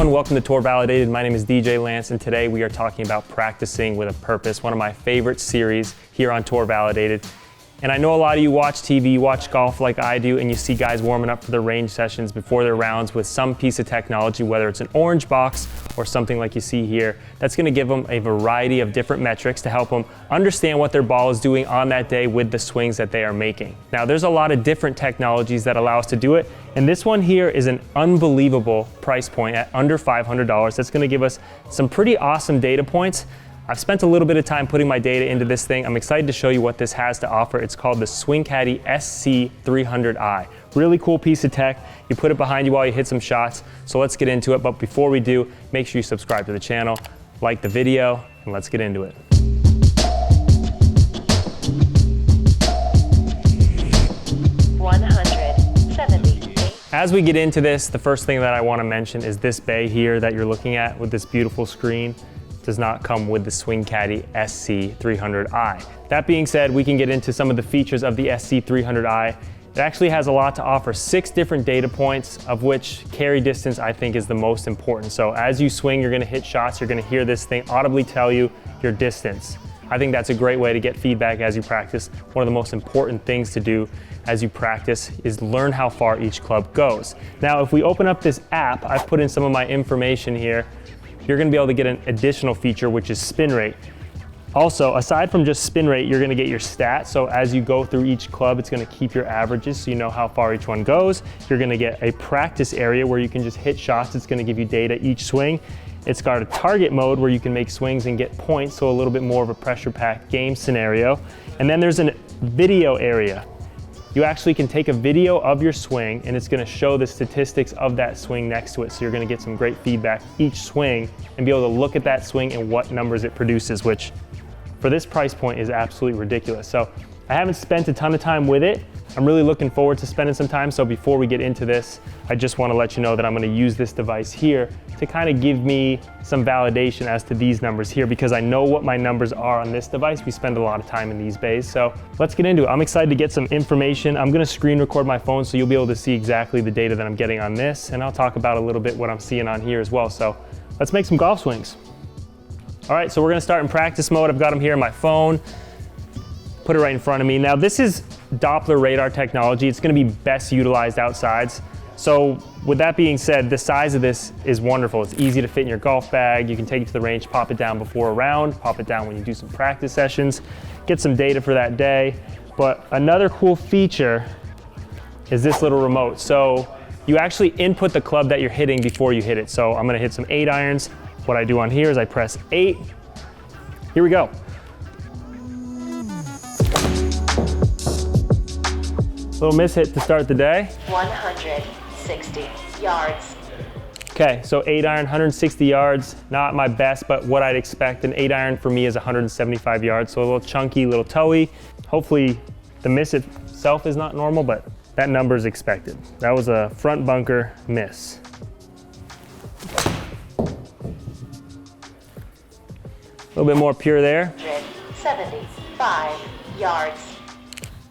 everyone, welcome to Tour Validated. My name is DJ Lantz, and today we are talking about practicing with a purpose, one of my favorite series here on Tour Validated. And I know a lot of you watch TV, watch golf like I do, and you see guys warming up for their range sessions before their rounds with some piece of technology, whether it's an orange box or something like you see here, that's gonna give them a variety of different metrics to help them understand what their ball is doing on that day with the swings that they are making. Now, there's a lot of different technologies that allow us to do it, and this one here is an unbelievable price point at under $500. That's gonna give us some pretty awesome data points. I've spent a little bit of time putting my data into this thing. I'm excited to show you what this has to offer. It's called the Caddie SC300i. Really cool piece of tech. You put it behind you while you hit some shots. So let's get into it. But before we do, make sure you subscribe to the channel, like the video, and let's get into it. As we get into this, the first thing that I want to mention is this bay here that you're looking at with this beautiful screen does not come with the Caddie SC300i. That being said, we can get into some of the features of the SC300i. It actually has a lot to offer, 6 different data points, of which carry distance I think is the most important. So as you swing, you're gonna hit shots, you're gonna hear this thing audibly tell you your distance. I think that's a great way to get feedback as you practice. One of the most important things to do as you practice is learn how far each club goes. Now, if we open up this app, I've put in some of my information here. You're gonna be able to get an additional feature, which is spin rate. Also, aside from just spin rate, you're gonna get your stats. So as you go through each club, it's gonna keep your averages so you know how far each one goes. You're gonna get a practice area where you can just hit shots. It's gonna give you data each swing. It's got a target mode where you can make swings and get points, so a little bit more of a pressure-packed game scenario. And then there's a video area. You actually can take a video of your swing and it's gonna show the statistics of that swing next to it. So you're gonna get some great feedback each swing and be able to look at that swing and what numbers it produces, which for this price point is absolutely ridiculous. So I haven't spent a ton of time with it. I'm really looking forward to spending some time. So before we get into this, I just wanna let you know that I'm gonna use this device here to kind of give me some validation as to these numbers here, because I know what my numbers are on this device. We spend a lot of time in these bays. So let's get into it. I'm excited to get some information. I'm gonna screen record my phone so you'll be able to see exactly the data that I'm getting on this. And I'll talk about a little bit what I'm seeing on here as well. So let's make some golf swings. All right, so we're gonna start in practice mode. I've got them here on my phone. Put it right in front of me. Now this is Doppler radar technology. It's gonna be best utilized outsides. So with that being said, the size of this is wonderful. It's easy to fit in your golf bag. You can take it to the range, pop it down before a round, pop it down when you do some practice sessions, get some data for that day. But another cool feature is this little remote. So you actually input the club that you're hitting before you hit it. So I'm gonna hit some 8 irons. What I do on here is I press 8. Here we go. Little miss hit to start the day. 160 yards. Okay, so 8 iron, 160 yards. Not my best, but what I'd expect. An 8 iron for me is 175 yards. So a little chunky, little toey. Hopefully the miss itself is not normal, but that number is expected. That was a front bunker miss. A little bit more pure there. 175 yards.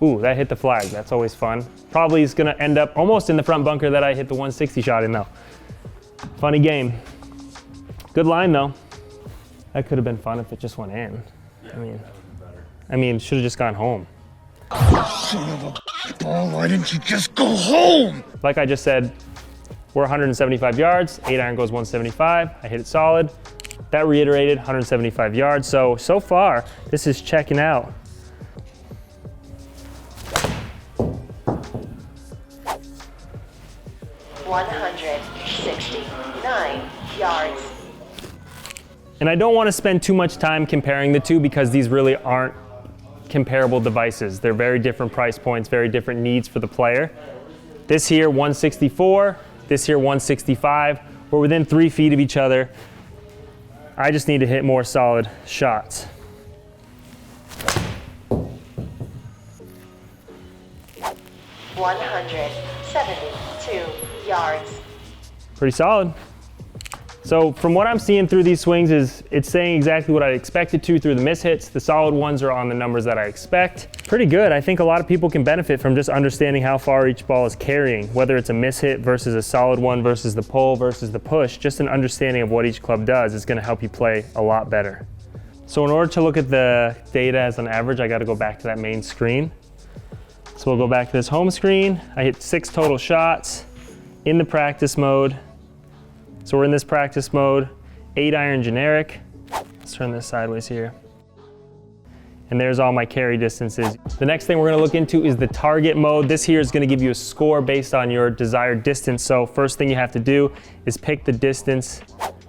Ooh, that hit the flag. That's always fun. Probably is gonna end up almost in the front bunker that I hit the 160 shot in though. Funny game. Good line though. That could have been fun if it just went in. Yeah, I mean, should have just gone home. Son of a ball, why didn't you just go home? Like I just said, we're 175 yards, 8 iron goes 175. I hit it solid. That reiterated 175 yards. So far, this is checking out. $169 yards. And I don't want to spend too much time comparing the two because these really aren't comparable devices. They're very different price points, very different needs for the player. This here, 164, this here, 165. We're within 3 feet of each other. I just need to hit more solid shots. $172 yards. Pretty solid. So from what I'm seeing through these swings is it's saying exactly what I expected to through the miss hits. The solid ones are on the numbers that I expect. Pretty good. I think a lot of people can benefit from just understanding how far each ball is carrying, whether it's a miss hit versus a solid one versus the pull versus the push. Just an understanding of what each club does is going to help you play a lot better. So in order to look at the data as an average, I got to go back to that main screen. So we'll go back to this home screen. I hit 6 total shots in the practice mode. So we're in this practice mode, 8 iron generic. Let's turn this sideways here. And there's all my carry distances. The next thing we're gonna look into is the target mode. This here is gonna give you a score based on your desired distance. So first thing you have to do is pick the distance.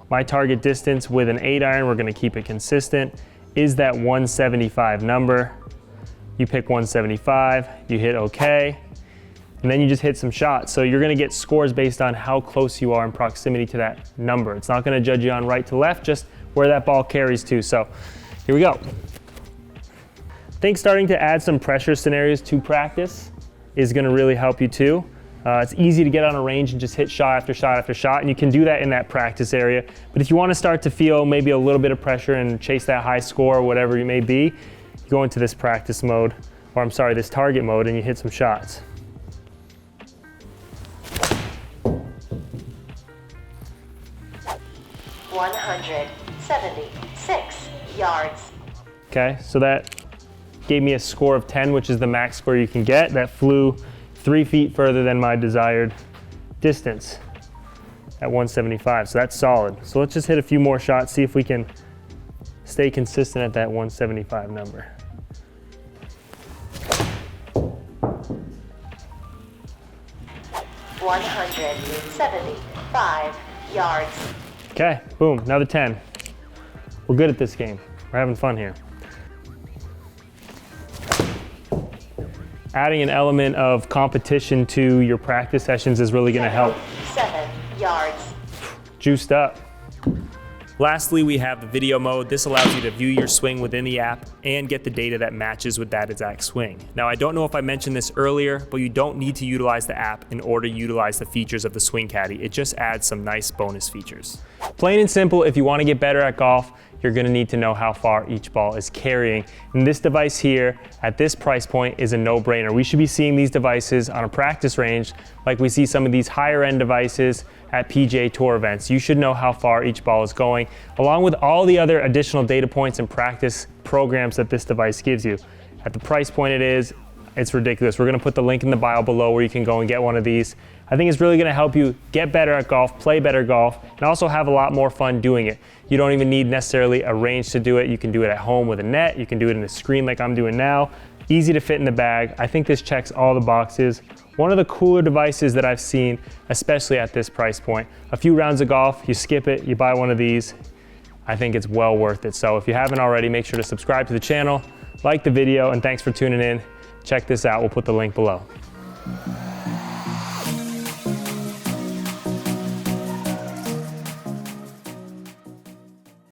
My target distance with an 8 iron, we're gonna keep it consistent, is that 175 number. You pick 175, you hit okay. And then you just hit some shots. So you're gonna get scores based on how close you are in proximity to that number. It's not gonna judge you on right to left, just where that ball carries to. So here we go. I think starting to add some pressure scenarios to practice is gonna really help you too. It's easy to get on a range and just hit shot after shot after shot, and you can do that in that practice area. But if you wanna start to feel maybe a little bit of pressure and chase that high score or whatever it may be, you go into this practice mode, or I'm sorry, this target mode, and you hit some shots. $176 yards. Okay, so that gave me a score of 10, which is the max score you can get. That flew 3 feet further than my desired distance at 175, so that's solid. So let's just hit a few more shots, see if we can stay consistent at that 175 number. $175 yards. Okay, boom, another 10. We're good at this game. We're having fun here. Adding an element of competition to your practice sessions is really gonna help. 7 yards. Juiced up. Lastly, we have the video mode. This allows you to view your swing within the app and get the data that matches with that exact swing. Now, I don't know if I mentioned this earlier, but you don't need to utilize the app in order to utilize the features of the Swing Caddie. It just adds some nice bonus features. Plain and simple, if you want to get better at golf, you're going to need to know how far each ball is carrying. And this device here, at this price point, is a no-brainer. We should be seeing these devices on a practice range like we see some of these higher-end devices at PGA Tour events. You should know how far each ball is going, along with all the other additional data points and practice programs that this device gives you. At the price point it is, it's ridiculous. We're gonna put the link in the bio below where you can go and get one of these. I think it's really gonna help you get better at golf, play better golf, and also have a lot more fun doing it. You don't even need necessarily a range to do it. You can do it at home with a net. You can do it in a screen like I'm doing now. Easy to fit in the bag. I think this checks all the boxes. One of the cooler devices that I've seen, especially at this price point. A few rounds of golf, you skip it, you buy one of these. I think it's well worth it. So if you haven't already, make sure to subscribe to the channel, like the video, and thanks for tuning in. Check this out, we'll put the link below.